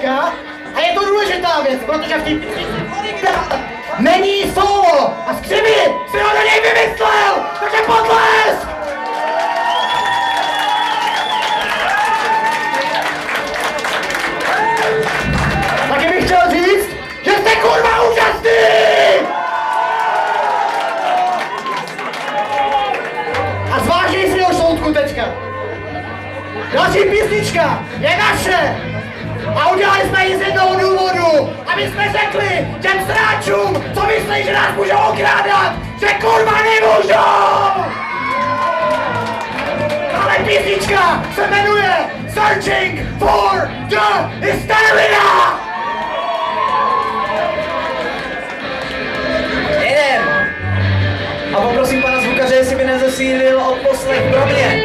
písnička a je to důležitá věc, protože v té písničce není solo a Skřivi si ho do něj vymyslel, takže potlesk! Taky bych chtěl říct, že jste kurva úžasný! A zváží si ho šloutku teďka. Další písnička je naše! A udělali jsme ji z jednoho důvodu, aby jsme řekli těm sráčům, co myslí, že nás můžou okrádat, že kurva nemůžou! Ale písnička se jmenuje Searching for the Hysteria! Jdem! A poprosím pana zvukaře, jestli by nezesílil odposlech pro mě.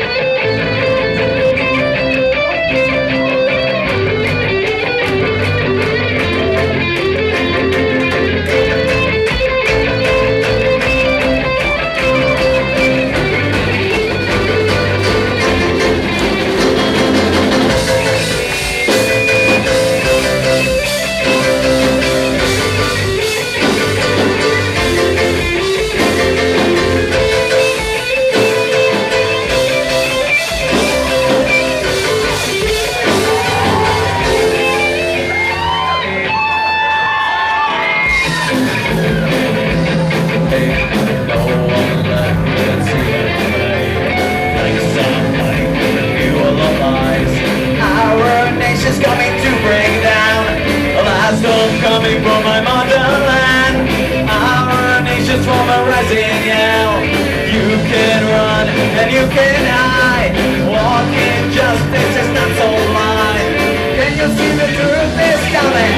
Coming from my motherland, our nation's from a rising hell. You can run and you can hide. Walking justice is not so blind. Can you see the truth is coming?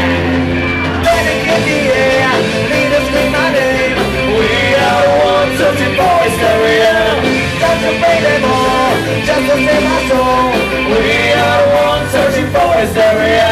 Burning in the air, lead us with my name. We are the ones searching for hysteria. Time to bring them all, just to save my soul. We are the ones searching for hysteria.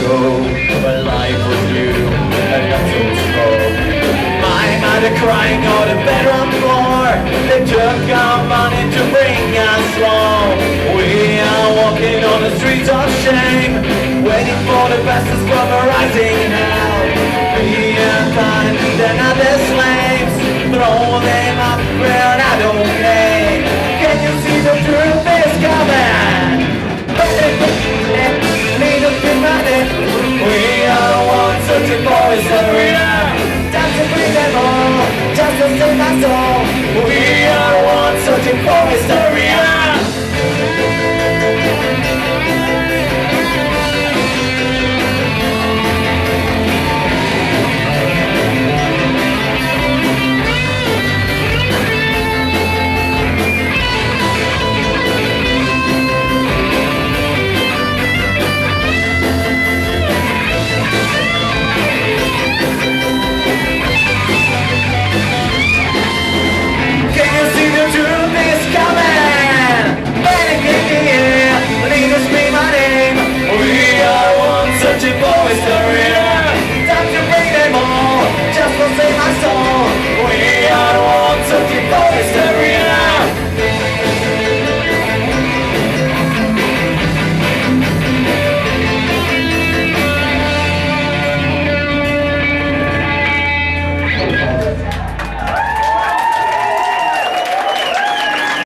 When life was new and not so strong, my mother crying on the bedroom floor. They took our money to bring us home. We are walking on the streets of shame, waiting for the bastards from a rising hell. We are fine, they're not the slaves. Throw them up where I don't care. Can you see the truth is coming? Lead us to my name. We are the ones searching for hysteria. Time to bring them all, just to save my soul.